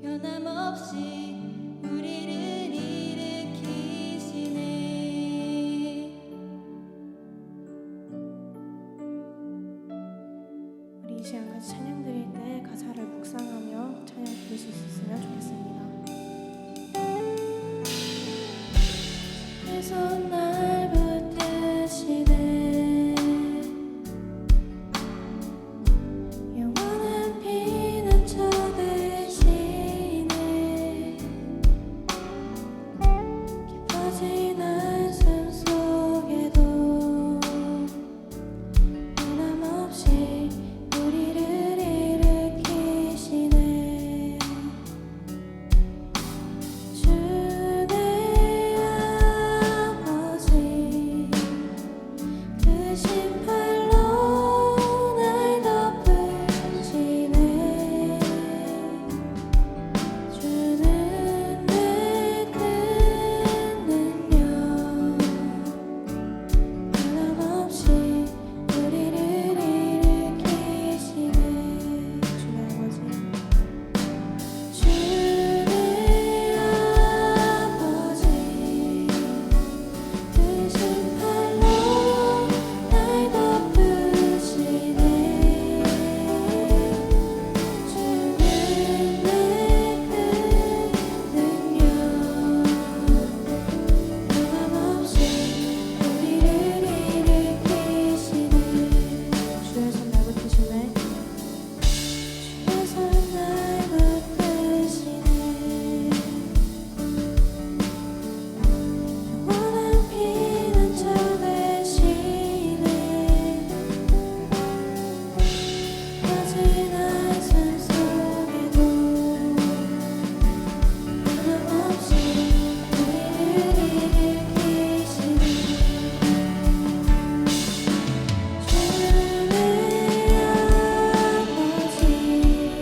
변함없이 우리 이 시간 같이 찬양 드릴 때 가사를 묵상하며 찬양 드릴 수 있었으면 좋겠습니다. 그래서 날 붙드시네 영원한 피난처 되시네 깊어진 한숨 속에도 변함없이 우리를 일으키시네 주 내 아버지 그 신발로 날 덮으시네 주는 내 큰 능력 변함없이 우리를 일으키시네 주의 아버지 주의 아버지 그 신발로 날 덮으시네 주는 내 큰 능력 변함없이 우리를 일으키시네 주의 손 날 붙드시네 주의 손 날 붙드시네 영원한 피난처 되시네 꺼진 한숨 속에도 변함없이 우리를 일으키시네 주의 아버지 그 신발로 날 덮으시네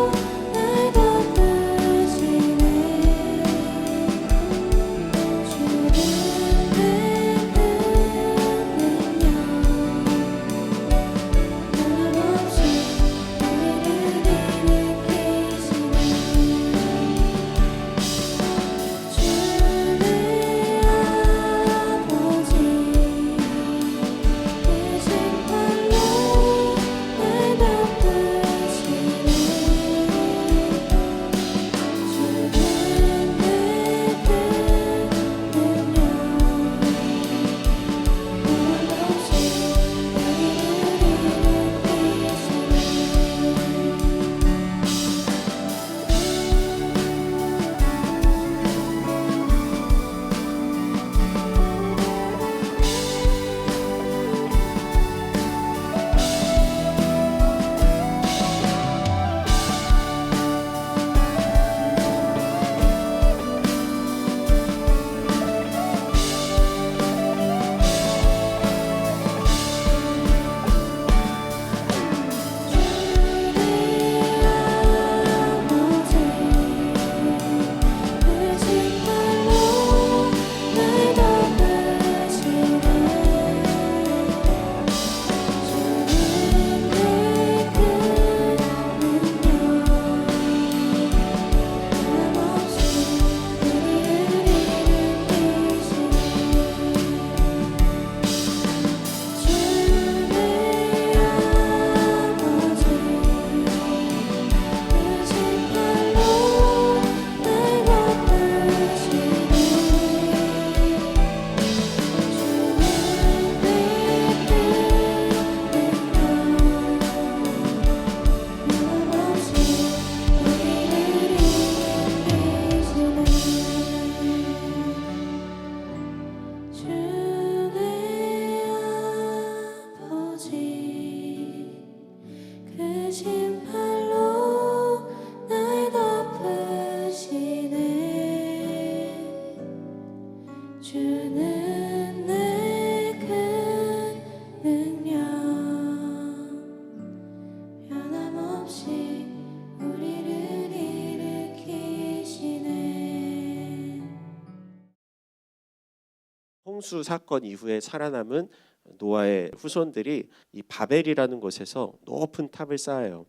주는 내 큰 능력 변함없이 우리를 일으키시네 주의 아버지 그 신발로 날 덮으시네 주는 내 큰 능력 변함없이 그 신발로 날 덮으시네 주는 내 큰 능력 변함없이 우리를 일으키시네 홍수 사건 이후에 살아남은 노아의 후손들이 이 바벨이라는 곳에서 높은 탑을 쌓아요.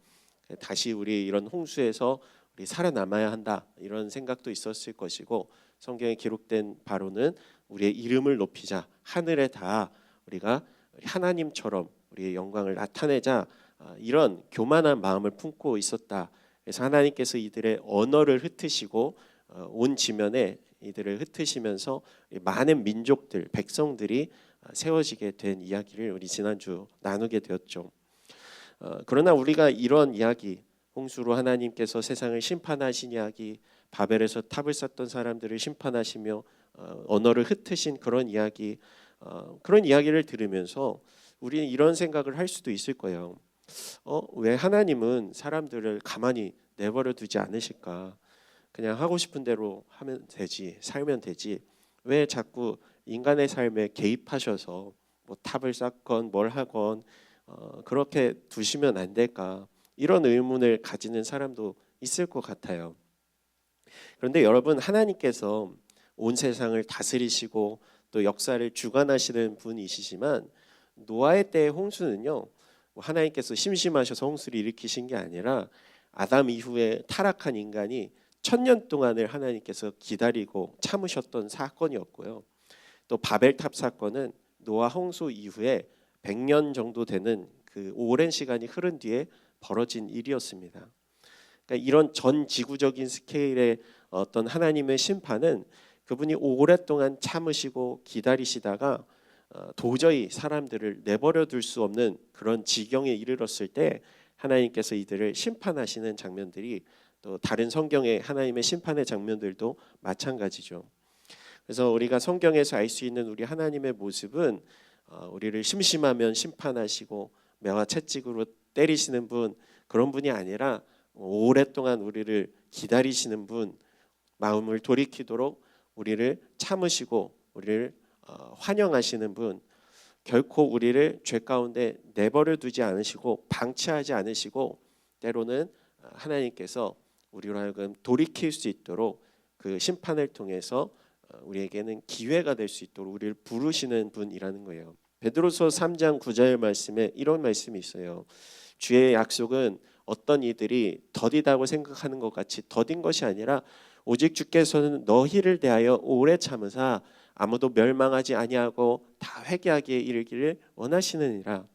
다시 우리 이런 홍수에서 우리 살아남아야 한다 이런 생각도 있었을 것이고 성경에 기록된 바로는 우리의 이름을 높이자 하늘에 다 우리가 하나님처럼 우리의 영광을 나타내자, 이런 교만한 마음을 품고 있었다. 그래서 하나님께서 이들의 언어를 흩으시고 온 지면에 이들을 흩으시면서 많은 민족들, 백성들이 세워지게 된 이야기를 우리 지난주 나누게 되었죠. 그러나 우리가 이런 이야기, 홍수로 하나님께서 세상을 심판하신 이야기, 바벨에서 탑을 쌓던 사람들을 심판하시며 언어를 흩으신 그런 이야기, 그런 이야기를 들으면서 우리는 이런 생각을 할 수도 있을 거예요. 왜 하나님은 사람들을 가만히 내버려 두지 않으실까? 그냥 하고 싶은 대로 하면 되지, 살면 되지. 왜 자꾸 인간의 삶에 개입하셔서 뭐 탑을 쌓건 뭘 하건 그렇게 두시면 안 될까? 이런 의문을 가지는 사람도 있을 것 같아요. 그런데 여러분, 하나님께서 온 세상을 다스리시고 또 역사를 주관하시는 분이시지만 노아의 때의 홍수는요, 하나님께서 심심하셔서 홍수를 일으키신 게 아니라 아담 이후에 타락한 인간이 1000년 동안을 하나님께서 기다리고 참으셨던 사건이었고요. 또 바벨탑 사건은 노아 홍수 이후에 100년 정도 되는 그 오랜 시간이 흐른 뒤에 벌어진 일이었습니다. 그러니까 이런 전 지구적인 스케일의 어떤 하나님의 심판은 그분이 오랫동안 참으시고 기다리시다가 도저히 사람들을 내버려 둘 수 없는 그런 지경에 이르렀을 때 하나님께서 이들을 심판하시는 장면들이, 또 다른 성경의 하나님의 심판의 장면들도 마찬가지죠. 그래서 우리가 성경에서 알 수 있는 우리 하나님의 모습은 우리를 심심하면 심판하시고 매와 채찍으로 때리시는 분, 그런 분이 아니라 오랫동안 우리를 기다리시는 분, 마음을 돌이키도록 우리를 참으시고 우리를 환영하시는 분, 결코 우리를 죄 가운데 내버려 두지 않으시고 방치하지 않으시고 때로는 하나님께서 우리로 하여금 돌이킬 수 있도록 그 심판을 통해서 우리에게는 기회가 될 수 있도록 우리를 부르시는 분이라는 거예요. 베드로서 3장 9절 말씀에 이런 말씀이 있어요. 주의 약속은 어떤 이들이 더디다고 생각하는 것 같이 더딘 것이 아니라 오직 주께서는 너희를 대하여 오래 참으사 아무도 멸망하지 아니하고 다 회개하기에 이르기를 원하시느니라.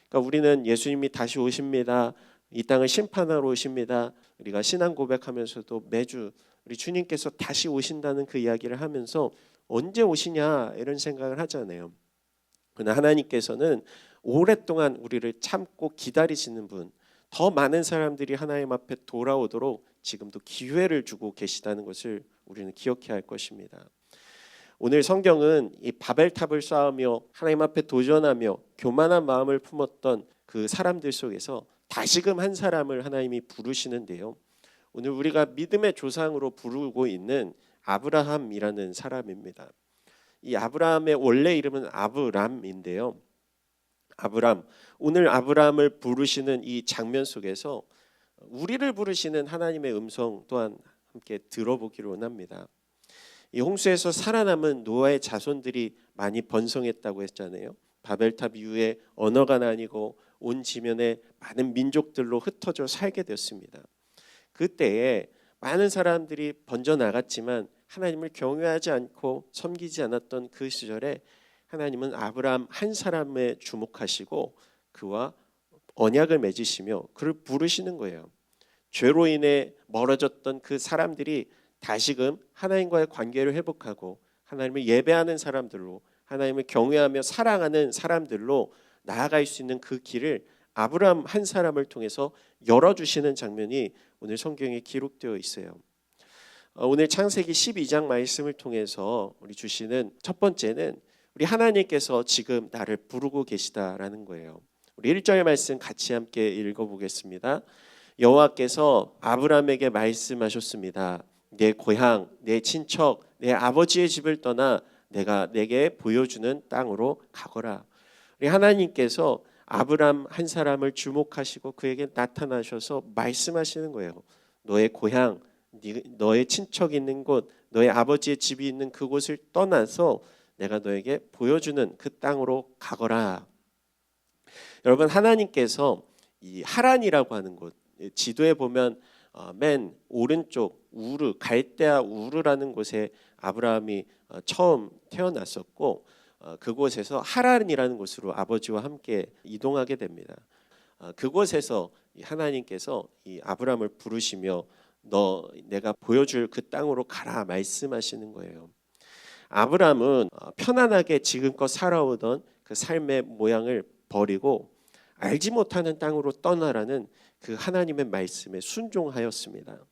그러니까 우리는 예수님이 다시 오십니다. 이 땅을 심판하러 오십니다. 우리가 신앙 고백하면서도 매주 우리 주님께서 다시 오신다는 그 이야기를 하면서 언제 오시냐 이런 생각을 하잖아요. 그러나 하나님께서는 오랫동안 우리를 참고 기다리시는 분, 더 많은 사람들이 하나님 앞에 돌아오도록 지금도 기회를 주고 계시다는 것을 우리는 기억해야 할 것입니다. 오늘 성경은 이 바벨탑을 쌓으며 하나님 앞에 도전하며 교만한 마음을 품었던 그 사람들 속에서 다시금 한 사람을 하나님이 부르시는데요. 오늘 우리가 믿음의 조상으로 부르고 있는 아브라함이라는 사람입니다. 이 아브라함의 원래 이름은 아브람인데요. 아브람, 오늘 아브람을 부르시는 이 장면 속에서 우리를 부르시는 하나님의 음성 또한 함께 들어보기를 원합니다. 이 홍수에서 살아남은 노아의 자손들이 많이 번성했다고 했잖아요. 바벨탑 이후에 언어가 나뉘고 온 지면에 많은 민족들로 흩어져 살게 됐습니다. 그때에 많은 사람들이 번져나갔지만 하나님을 경외하지 않고 섬기지 않았던 그 시절에 하나님은 아브라함 한 사람에 주목하시고 그와 언약을 맺으시며 그를 부르시는 거예요. 죄로 인해 멀어졌던 그 사람들이 다시금 하나님과의 관계를 회복하고 하나님을 예배하는 사람들로, 하나님을 경외하며 사랑하는 사람들로 나아갈 수 있는 그 길을 아브라함 한 사람을 통해서 열어주시는 장면이 오늘 성경에 기록되어 있어요. 오늘 창세기 12장 말씀을 통해서 우리 주시는 첫 번째는 우리 하나님께서 지금 나를 부르고 계시다라는 거예요. 우리 1절 말씀 같이 함께 읽어보겠습니다. 여호와께서 아브라함에게 말씀하셨습니다. 내 고향, 내 친척, 내 아버지의 집을 떠나 내가 내게 보여주는 땅으로 가거라. 우리 하나님께서 아브라함 한 사람을 주목하시고 그에게 나타나셔서 말씀하시는 거예요. 너의 고향, 너의 친척이 있는 곳, 너의 아버지의 집이 있는 그곳을 떠나서 내가 너에게 보여주는 그 땅으로 가거라. 여러분, 하나님께서 이 하란이라고 하는 곳, 지도에 보면 맨 오른쪽 우르, 갈대아 우르라는 곳에 아브라함이 처음 태어났었고 그곳에서 하란이라는 곳으로 아버지와 함께 이동하게 됩니다. 그곳에서 하나님께서 이 아브라함을 부르시며 너 내가 보여줄 그 땅으로 가라 말씀하시는 거예요. 아브라함은 편안하게 지금껏 살아오던 그 삶의 모양을 버리고 알지 못하는 땅으로 떠나라는 그 하나님의 말씀에 순종하였습니다.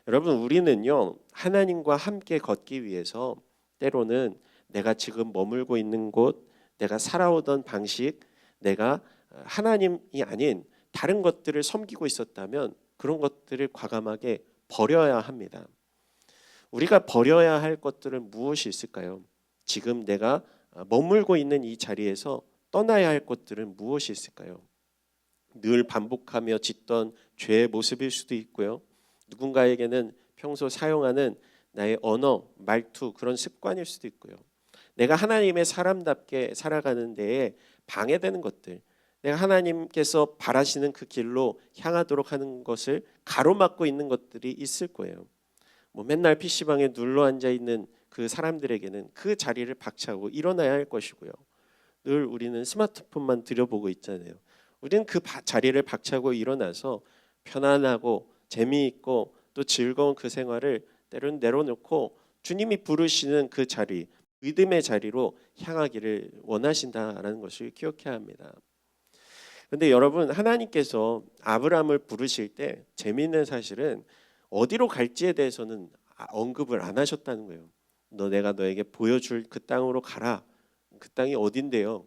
여러분, 우리는요 하나님과 함께 걷기 위해서 때로는 내가 지금 머물고 있는 곳, 내가 살아오던 방식, 내가 하나님이 아닌 다른 것들을 섬기고 있었다면 그런 것들을 과감하게 버려야 합니다. 우리가 버려야 할 것들은 무엇이 있을까요? 지금 내가 머물고 있는 이 자리에서 떠나야 할 것들은 무엇이 있을까요? 늘 반복하며 짓던 죄의 모습일 수도 있고요. 누군가에게는 평소 사용하는 나의 언어, 말투 그런 습관일 수도 있고요. 내가 하나님의 사람답게 살아가는 데에 방해되는 것들, 내가 하나님께서 바라시는 그 길로 향하도록 하는 것을 가로막고 있는 것들이 있을 거예요. 맨날 PC방에 눌러 앉아 있는 그 사람들에게는 그 자리를 박차고 일어나야 할 것이고요. 늘 우리는 스마트폰만 들여보고 있잖아요. 우리는 그 자리를 박차고 일어나서 편안하고 재미있고 또 즐거운 그 생활을 때로는 내려놓고 주님이 부르시는 그 자리, 믿음의 자리로 향하기를 원하신다라는 것을 기억해야 합니다. 그런데 여러분, 하나님께서 아브라함을 부르실 때 재미있는 사실은 어디로 갈지에 대해서는 언급을 안 하셨다는 거예요. 내가 너에게 보여줄 그 땅으로 가라. 그 땅이 어딘데요?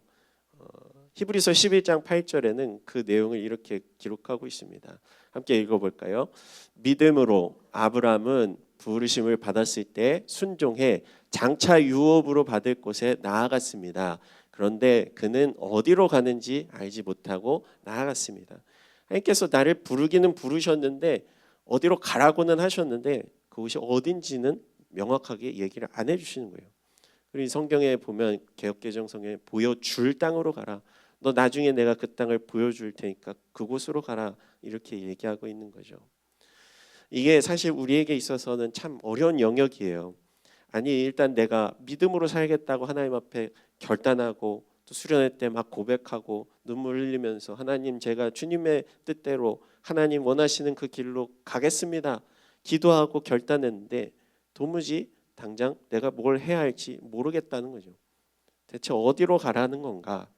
히브리서 11장 8절에는 그 내용을 이렇게 기록하고 있습니다. 함께 읽어볼까요? 믿음으로 아브라함은 부르심을 받았을 때 순종해 장차 유업으로 받을 곳에 나아갔습니다. 그런데 그는 어디로 가는지 알지 못하고 나아갔습니다. 하나님께서 나를 부르기는 부르셨는데 어디로 가라고는 하셨는데 그곳이 어딘지는 명확하게 얘기를 안 해주시는 거예요. 그리고 이 성경에 보면 개역개정 성경에 보여줄 땅으로 가라. 너 나중에 내가 그 땅을 보여줄 테니까 그곳으로 가라. 이렇게 얘기하고 있는 거죠. 이게 사실 우리에게 있어서는 참 어려운 영역이에요. 아니 일단 내가 믿음으로 살겠다고 하나님 앞에 결단하고 또 수련회 때 막 고백하고 눈물 흘리면서 하나님 제가 주님의 뜻대로 하나님 원하시는 그 길로 가겠습니다. 기도하고 결단했는데 도무지 당장 내가 뭘 해야 할지 모르겠다는 거죠. 대체 어디로 가라는 건가?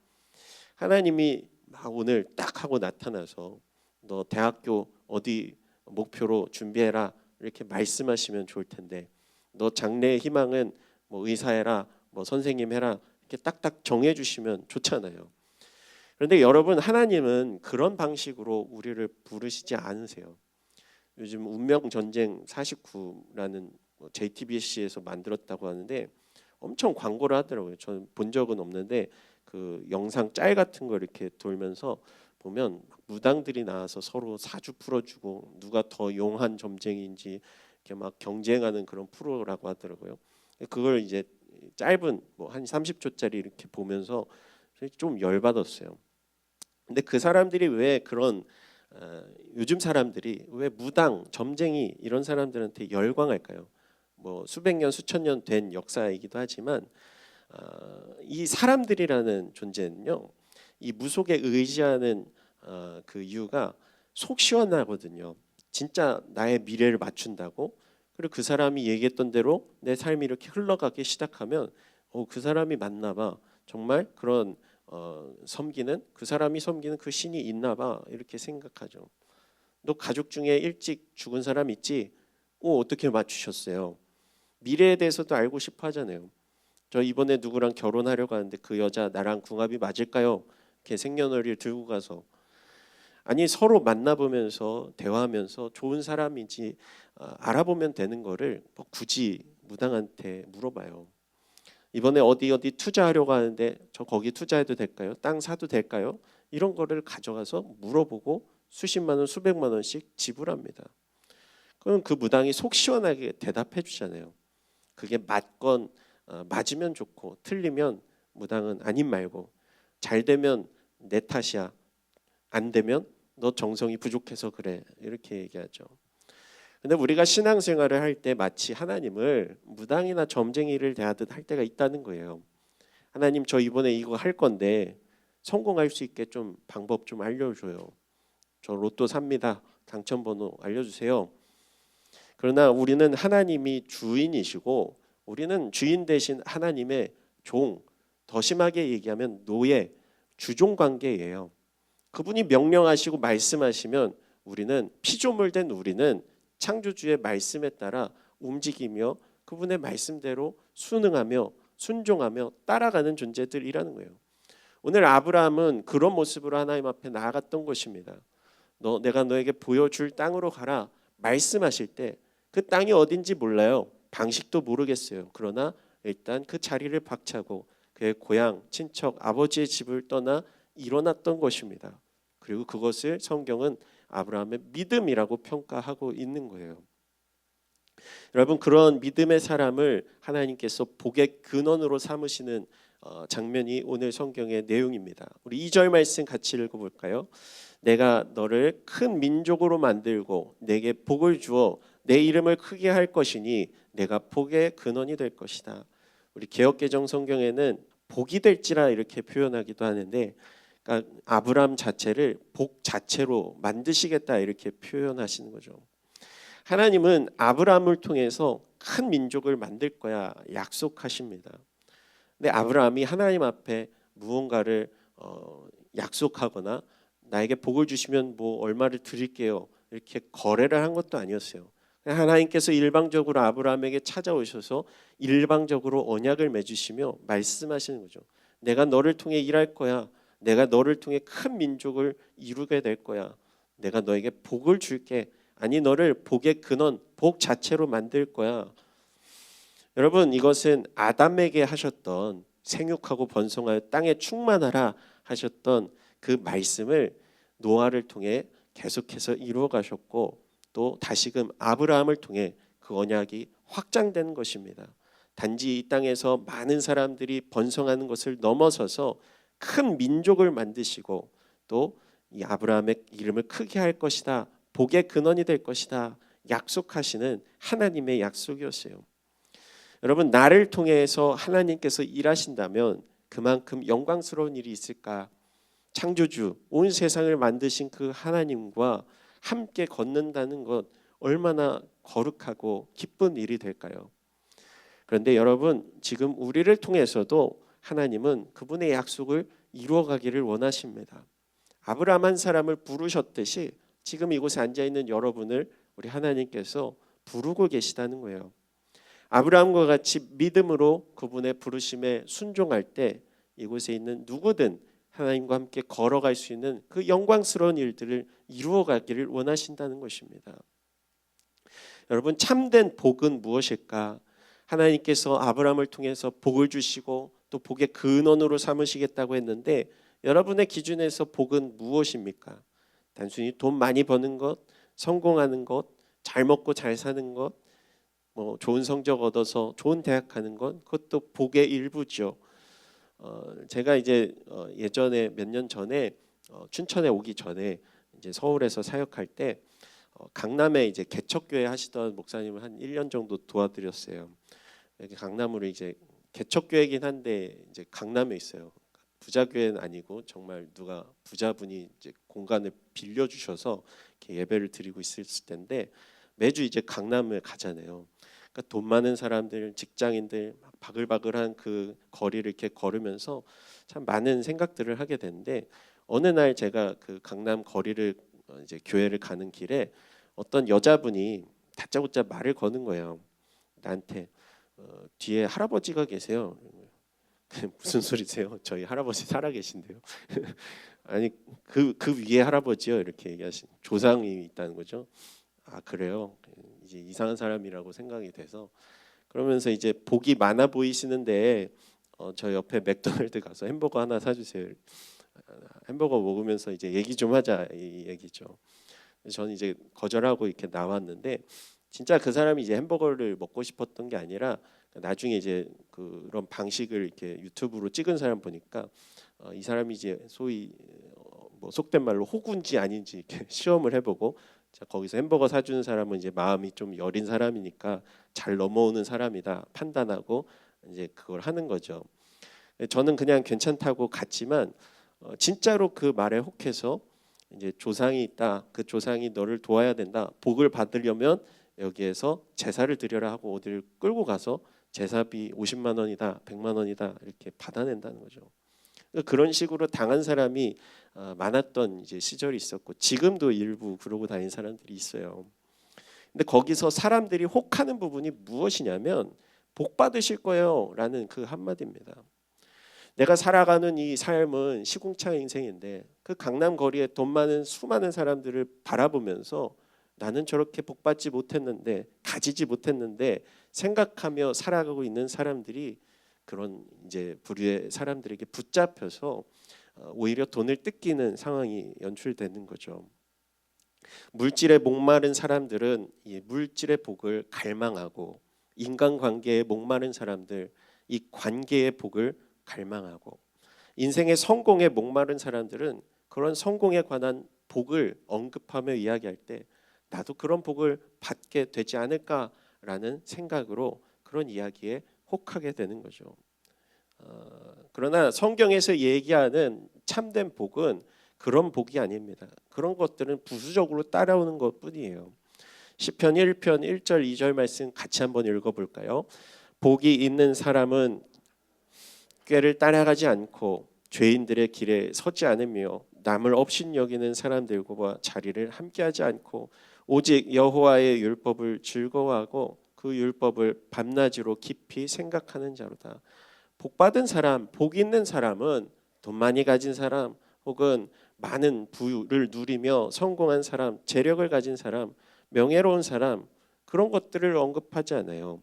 하나님이 막 오늘 딱 하고 나타나서 너 대학교 어디 목표로 준비해라 이렇게 말씀하시면 좋을 텐데 너 장래의 희망은 뭐 의사해라 뭐 선생님 해라 이렇게 딱딱 정해 주시면 좋잖아요. 그런데 여러분 하나님은 그런 방식으로 우리를 부르시지 않으세요. 요즘 운명전쟁 49라는 JTBC에서 만들었다고 하는데 엄청 광고를 하더라고요. 저는 본 적은 없는데 그 영상 짤 같은 거 이렇게 돌면서 보면 무당들이 나와서 서로 사주 풀어주고 누가 더 용한 점쟁이인지 이렇게 막 경쟁하는 그런 프로라고 하더라고요. 그걸 이제 짧은 한 30초짜리 이렇게 보면서 좀 열받았어요. 근데 그 사람들이 왜 그런 요즘 사람들이 왜 무당, 점쟁이 이런 사람들한테 열광할까요? 수백 년, 수천 년 된 역사이기도 하지만 이 사람들이라는 존재는요, 이 무속에 의지하는 그 이유가 속 시원하거든요. 진짜 나의 미래를 맞춘다고. 그리고 그 사람이 얘기했던 대로 내 삶이 이렇게 흘러가기 시작하면 그 사람이 맞나 봐. 정말 그런 섬기는 그 사람이 섬기는 그 신이 있나 봐. 이렇게 생각하죠. 너 가족 중에 일찍 죽은 사람 있지? 어떻게 맞추셨어요? 미래에 대해서도 알고 싶어 하잖아요. 저 이번에 누구랑 결혼하려고 하는데 그 여자 나랑 궁합이 맞을까요? 이렇게 생년월일 들고 가서 아니 서로 만나보면서 대화하면서 좋은 사람인지 알아보면 되는 거를 굳이 무당한테 물어봐요. 이번에 어디 투자하려고 하는데 저 거기 투자해도 될까요? 땅 사도 될까요? 이런 거를 가져가서 물어보고 수십만 원, 수백만 원씩 지불합니다. 그럼 그 무당이 속 시원하게 대답해 주잖아요. 그게 맞건 맞으면 좋고 틀리면 무당은 아님 말고 잘 되면 내 탓이야. 안 되면 너 정성이 부족해서 그래. 이렇게 얘기하죠. 근데 우리가 신앙생활을 할 때 마치 하나님을 무당이나 점쟁이를 대하듯 할 때가 있다는 거예요. 하나님 저 이번에 이거 할 건데 성공할 수 있게 좀 방법 좀 알려줘요. 저 로또 삽니다. 당첨번호 알려주세요. 그러나 우리는 하나님이 주인이시고 우리는 주인 대신 하나님의 종, 더 심하게 얘기하면 노예, 주종 관계예요. 그분이 명령하시고 말씀하시면 우리는 피조물된 우리는 창조주의 말씀에 따라 움직이며 그분의 말씀대로 순응하며 순종하며 따라가는 존재들이라는 거예요. 오늘 아브라함은 그런 모습으로 하나님 앞에 나아갔던 것입니다. 내가 너에게 보여줄 땅으로 가라 말씀하실 때 그 땅이 어딘지 몰라요. 방식도 모르겠어요. 그러나 일단 그 자리를 박차고 그의 고향, 친척, 아버지의 집을 떠나 일어났던 것입니다. 그리고 그것을 성경은 아브라함의 믿음이라고 평가하고 있는 거예요. 여러분, 그런 믿음의 사람을 하나님께서 복의 근원으로 삼으시는 장면이 오늘 성경의 내용입니다. 우리 2절 말씀 같이 읽어볼까요? 내가 너를 큰 민족으로 만들고 내게 복을 주어 내 이름을 크게 할 것이니 내가 복의 근원이 될 것이다. 우리 개역개정 성경에는 복이 될지라 이렇게 표현하기도 하는데, 그러니까 아브라함 자체를 복 자체로 만드시겠다 이렇게 표현하시는 거죠. 하나님은 아브라함을 통해서 큰 민족을 만들 거야 약속하십니다. 근데 아브라함이 하나님 앞에 무언가를 약속하거나 나에게 복을 주시면 뭐 얼마를 드릴게요 이렇게 거래를 한 것도 아니었어요. 하나님께서 일방적으로 아브라함에게 찾아오셔서 일방적으로 언약을 맺으시며 말씀하시는 거죠. 내가 너를 통해 일할 거야. 내가 너를 통해 큰 민족을 이루게 될 거야. 내가 너에게 복을 줄게. 아니 너를 복의 근원, 복 자체로 만들 거야. 여러분, 이것은 아담에게 하셨던 생육하고 번성하여 땅에 충만하라 하셨던 그 말씀을 노아를 통해 계속해서 이루어 가셨고 또 다시금 아브라함을 통해 그 언약이 확장된 것입니다. 단지 이 땅에서 많은 사람들이 번성하는 것을 넘어서서 큰 민족을 만드시고 또 이 아브라함의 이름을 크게 할 것이다. 복의 근원이 될 것이다. 약속하시는 하나님의 약속이었어요. 여러분, 나를 통해서 하나님께서 일하신다면 그만큼 영광스러운 일이 있을까? 창조주, 온 세상을 만드신 그 하나님과 함께 걷는다는 것 얼마나 거룩하고 기쁜 일이 될까요? 그런데 여러분, 지금 우리를 통해서도 하나님은 그분의 약속을 이루어가기를 원하십니다. 아브라함 한 사람을 부르셨듯이 지금 이곳에 앉아있는 여러분을 우리 하나님께서 부르고 계시다는 거예요. 아브라함과 같이 믿음으로 그분의 부르심에 순종할 때 이곳에 있는 누구든 하나님과 함께 걸어갈 수 있는 그 영광스러운 일들을 이루어가기를 원하신다는 것입니다. 여러분, 참된 복은 무엇일까? 하나님께서 아브라함을 통해서 복을 주시고 또 복의 근원으로 삼으시겠다고 했는데 여러분의 기준에서 복은 무엇입니까? 단순히 돈 많이 버는 것, 성공하는 것, 잘 먹고 잘 사는 것, 뭐 좋은 성적 얻어서 좋은 대학 가는 것, 그것도 복의 일부죠. 제가 이제 예전에 몇 년 전에 춘천에 오기 전에 이제 서울에서 사역할 때 강남에 이제 개척교회 하시던 목사님을 한 1년 정도 도와드렸어요. 여기 강남으로 이제 개척교회긴 한데 이제 강남에 있어요. 부자교회는 아니고 정말 누가 부자분이 이제 공간을 빌려 주셔서 이렇게 예배를 드리고 있을 텐데 매주 이제 강남을 가잖아요. 그러니까 돈 많은 사람들, 직장인들 막 바글바글한 그 거리를 이렇게 걸으면서 참 많은 생각들을 하게 되는데 어느 날 제가 그 강남 거리를 이제 교회를 가는 길에 어떤 여자분이 다짜고짜 말을 거는 거예요. 나한테 뒤에 할아버지가 계세요. 무슨 소리세요? 저희 할아버지 살아 계신데요. 아니 그 위에 할아버지요 이렇게 얘기하신 조상이 있다는 거죠. 아 그래요? 이제 이상한 사람이라고 생각이 돼서 그러면서 이제 복이 많아 보이시는데 저 옆에 맥도날드 가서 햄버거 하나 사주세요. 햄버거 먹으면서 이제 얘기 좀 하자 이 얘기죠. 저는 이제 거절하고 이렇게 나왔는데 진짜 그 사람이 이제 햄버거를 먹고 싶었던 게 아니라 나중에 이제 그런 방식을 이렇게 유튜브로 찍은 사람 보니까 이 사람이 이제 소위 뭐 속된 말로 호구인지 아닌지 이렇게 시험을 해보고 자, 거기서 햄버거 사주는 사람은 이제 마음이 좀 여린 사람이니까 잘 넘어오는 사람이다 판단하고 이제 그걸 하는 거죠. 저는 그냥 괜찮다고 갔지만 진짜로 그 말에 혹해서 이제 조상이 있다. 그 조상이 너를 도와야 된다. 복을 받으려면 여기에서 제사를 드려라 하고 어디를 끌고 가서 제사비 50만 원이다, 100만 원이다 이렇게 받아낸다는 거죠. 그런 식으로 당한 사람이 많았던 이제 시절이 있었고 지금도 일부 그러고 다니는 사람들이 있어요. 근데 거기서 사람들이 혹하는 부분이 무엇이냐면 복 받으실 거예요라는 그 한마디입니다. 내가 살아가는 이 삶은 시궁창 인생인데 그 강남 거리에 돈 많은 수많은 사람들을 바라보면서 나는 저렇게 복 받지 못했는데 가지지 못했는데 생각하며 살아가고 있는 사람들이 그런 이제 부류의 사람들에게 붙잡혀서 오히려 돈을 뜯기는 상황이 연출되는 거죠. 물질에 목마른 사람들은 이 물질의 복을 갈망하고 인간관계에 목마른 사람들 이 관계의 복을 갈망하고 인생의 성공에 목마른 사람들은 그런 성공에 관한 복을 언급하며 이야기할 때 나도 그런 복을 받게 되지 않을까라는 생각으로 그런 이야기에 혹하게 되는 거죠. 그러나 성경에서 얘기하는 참된 복은 그런 복이 아닙니다. 그런 것들은 부수적으로 따라오는 것뿐이에요. 시편 1편 1절 2절 말씀 같이 한번 읽어볼까요? 복이 있는 사람은 꾀를 따라가지 않고 죄인들의 길에 서지 않으며 남을 업신여기는 사람들과 자리를 함께하지 않고 오직 여호와의 율법을 즐거워하고 그 율법을 밤낮으로 깊이 생각하는 자로다. 복 받은 사람, 복 있는 사람은 돈 많이 가진 사람 혹은 많은 부를 누리며 성공한 사람, 재력을 가진 사람, 명예로운 사람 그런 것들을 언급하지 않아요.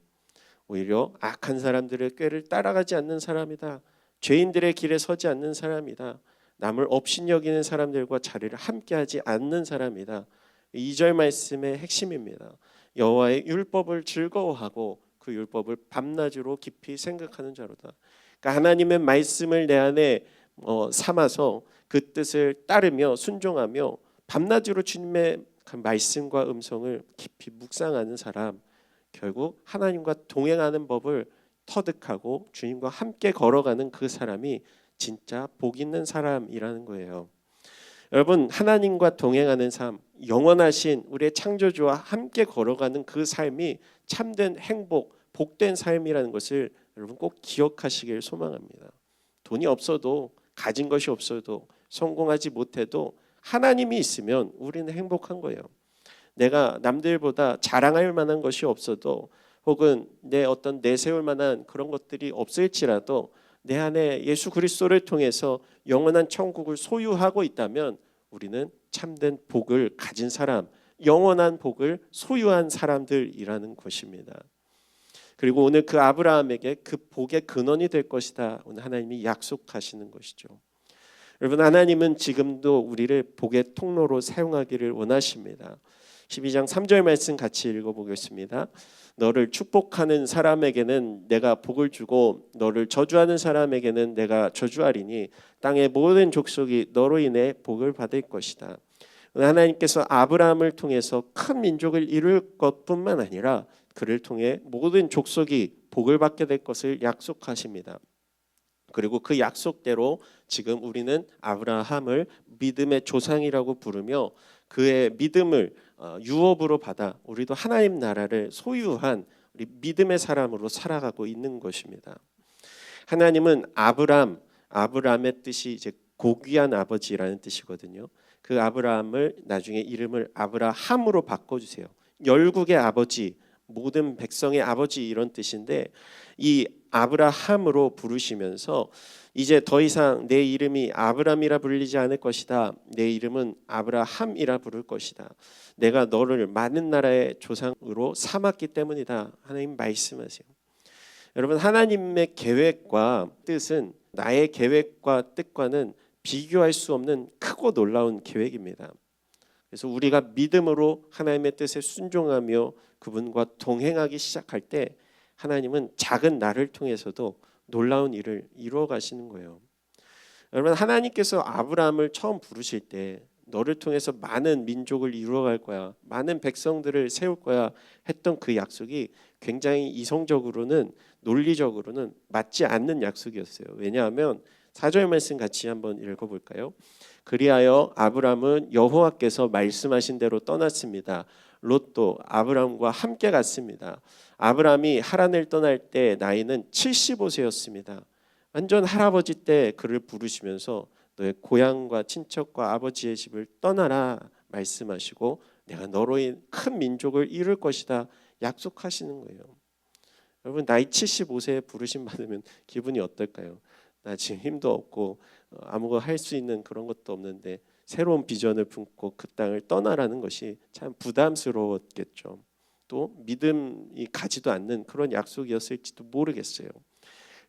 오히려 악한 사람들의 꾀를 따라가지 않는 사람이다. 죄인들의 길에 서지 않는 사람이다. 남을 업신여기는 사람들과 자리를 함께하지 않는 사람이다. 2절 말씀의 핵심입니다. 여호와의 율법을 즐거워하고 그 율법을 밤낮으로 깊이 생각하는 자로다. 그러니까 하나님의 말씀을 내 안에 삼아서 그 뜻을 따르며 순종하며 밤낮으로 주님의 그 말씀과 음성을 깊이 묵상하는 사람, 결국 하나님과 동행하는 법을 터득하고 주님과 함께 걸어가는 그 사람이 진짜 복 있는 사람이라는 거예요. 여러분, 하나님과 동행하는 삶, 영원하신 우리의 창조주와 함께 걸어가는 그 삶이 참된 행복, 복된 삶이라는 것을 여러분 꼭 기억하시길 소망합니다. 돈이 없어도 가진 것이 없어도 성공하지 못해도 하나님이 있으면 우리는 행복한 거예요. 내가 남들보다 자랑할 만한 것이 없어도 혹은 내 어떤 내세울 만한 그런 것들이 없을지라도 내 안에 예수 그리스도를 통해서 영원한 천국을 소유하고 있다면 우리는 참된 복을 가진 사람, 영원한 복을 소유한 사람들이라는 것입니다. 그리고 오늘 그 아브라함에게 그 복의 근원이 될 것이다. 오늘 하나님이 약속하시는 것이죠. 여러분, 하나님은 지금도 우리를 복의 통로로 사용하기를 원하십니다. 12장 3절 말씀 같이 읽어보겠습니다. 너를 축복하는 사람에게는 내가 복을 주고 너를 저주하는 사람에게는 내가 저주하리니 땅의 모든 족속이 너로 인해 복을 받을 것이다. 하나님께서 아브라함을 통해서 큰 민족을 이룰 것뿐만 아니라 그를 통해 모든 족속이 복을 받게 될 것을 약속하십니다. 그리고 그 약속대로 지금 우리는 아브라함을 믿음의 조상이라고 부르며 그의 믿음을 유업으로 받아 우리도 하나님 나라를 소유한 우리 믿음의 사람으로 살아가고 있는 것입니다. 하나님은 아브라함의 뜻이 이제 고귀한 아버지라는 뜻이거든요. 그 아브라함을 나중에 이름을 아브라함으로 바꿔주세요. 열국의 아버지, 모든 백성의 아버지 이런 뜻인데 이 아브라함으로 부르시면서 이제 더 이상 내 이름이 아브람이라 불리지 않을 것이다. 내 이름은 아브라함이라 부를 것이다. 내가 너를 많은 나라의 조상으로 삼았기 때문이다. 하나님 말씀하세요. 여러분, 하나님의 계획과 뜻은 나의 계획과 뜻과는 비교할 수 없는 크고 놀라운 계획입니다. 그래서 우리가 믿음으로 하나님의 뜻에 순종하며 그분과 동행하기 시작할 때 하나님은 작은 나를 통해서도 놀라운 일을 이루어 가시는 거예요. 여러분, 하나님께서 아브라함을 처음 부르실 때 너를 통해서 많은 민족을 이루어갈 거야, 많은 백성들을 세울 거야 했던 그 약속이 굉장히 이성적으로는 논리적으로는 맞지 않는 약속이었어요. 왜냐하면 4절 말씀 같이 한번 읽어볼까요? 그리하여 아브람은 여호와께서 말씀하신 대로 떠났습니다. 롯도 아브람과 함께 갔습니다. 아브람이 하란을 떠날 때 나이는 75세였습니다. 완전 할아버지 때 그를 부르시면서 너의 고향과 친척과 아버지의 집을 떠나라 말씀하시고 내가 너로 인해 큰 민족을 이룰 것이다 약속하시는 거예요. 여러분 나이 75세에 부르심 받으면 기분이 어떨까요? 나 지금 힘도 없고 아무거 할 수 있는 그런 것도 없는데 새로운 비전을 품고 그 땅을 떠나라는 것이 참 부담스러웠겠죠. 또 믿음이 가지도 않는 그런 약속이었을지도 모르겠어요.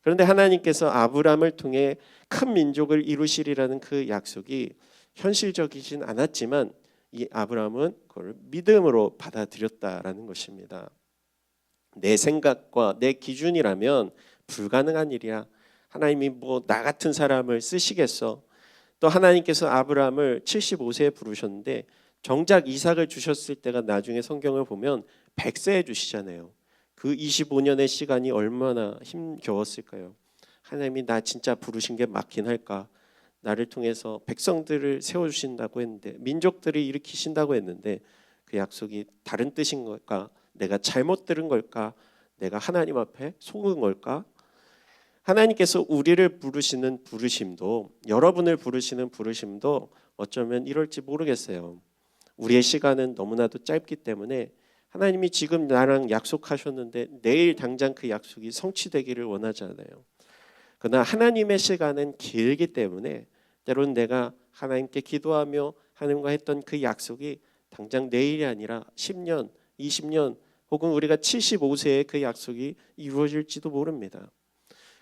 그런데 하나님께서 아브람을 통해 큰 민족을 이루시리라는 그 약속이 현실적이진 않았지만 이 아브람은 그걸 믿음으로 받아들였다라는 것입니다. 내 생각과 내 기준이라면 불가능한 일이야. 하나님이 뭐 나 같은 사람을 쓰시겠어. 또 하나님께서 아브람을 75세에 부르셨는데 정작 이삭을 주셨을 때가 나중에 성경을 보면 100세에 주시잖아요. 그 25년의 시간이 얼마나 힘겨웠을까요? 하나님이 나 진짜 부르신 게 맞긴 할까? 나를 통해서 백성들을 세워주신다고 했는데 민족들을 일으키신다고 했는데 그 약속이 다른 뜻인 걸까? 내가 잘못 들은 걸까? 내가 하나님 앞에 속은 걸까? 하나님께서 우리를 부르시는 부르심도 여러분을 부르시는 부르심도 어쩌면 이럴지 모르겠어요. 우리의 시간은 너무나도 짧기 때문에 하나님이 지금 나랑 약속하셨는데 내일 당장 그 약속이 성취되기를 원하지 않아요. 그러나 하나님의 시간은 길기 때문에 때로는 내가 하나님께 기도하며 하나님과 했던 그 약속이 당장 내일이 아니라 10년, 20년 혹은 우리가 75세에 그 약속이 이루어질지도 모릅니다.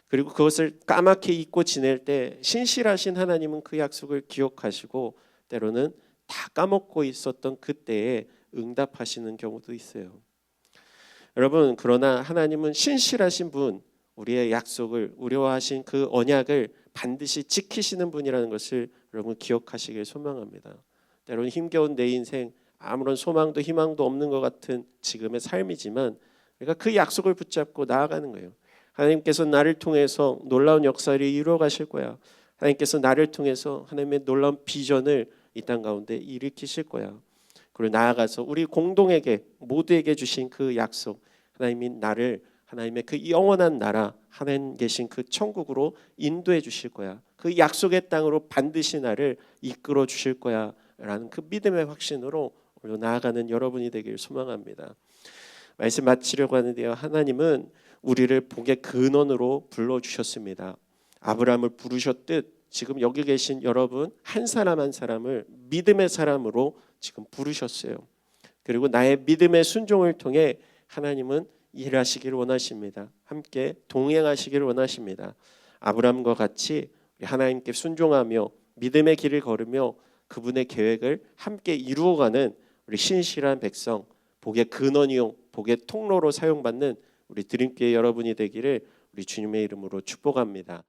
그리고 그것을 까맣게 잊고 지낼 때 신실하신 하나님은 그 약속을 기억하시고 때로는 다 까먹고 있었던 그때에 응답하시는 경우도 있어요. 여러분 그러나 하나님은 신실하신 분, 우리의 약속을 우리와 하신 그 언약을 반드시 지키시는 분이라는 것을 여러분 기억하시길 소망합니다. 때로는 힘겨운 내 인생 아무런 소망도 희망도 없는 것 같은 지금의 삶이지만 우리가 그 약속을 붙잡고 나아가는 거예요. 하나님께서 나를 통해서 놀라운 역사를 이루어 가실 거야. 하나님께서 나를 통해서 하나님의 놀라운 비전을 이 땅 가운데 일으키실 거야. 그리고 나아가서 우리 공동에게 모두에게 주신 그 약속, 하나님이 나를 하나님의 그 영원한 나라 하나님 계신 그 천국으로 인도해 주실 거야. 그 약속의 땅으로 반드시 나를 이끌어 주실 거야 라는 그 믿음의 확신으로 오늘 나아가는 여러분이 되길 소망합니다. 말씀 마치려고 하는데요. 하나님은 우리를 복의 근원으로 불러주셨습니다. 아브라함을 부르셨듯 지금 여기 계신 여러분 한 사람 한 사람을 믿음의 사람으로 지금 부르셨어요. 그리고 나의 믿음의 순종을 통해 하나님은 일하시기를 원하십니다. 함께 동행하시기를 원하십니다. 아브라함과 같이 하나님께 순종하며 믿음의 길을 걸으며 그분의 계획을 함께 이루어가는 우리 신실한 백성, 복의 근원이요 복의 통로로 사용받는 우리 드림교회 여러분이 되기를 우리 주님의 이름으로 축복합니다.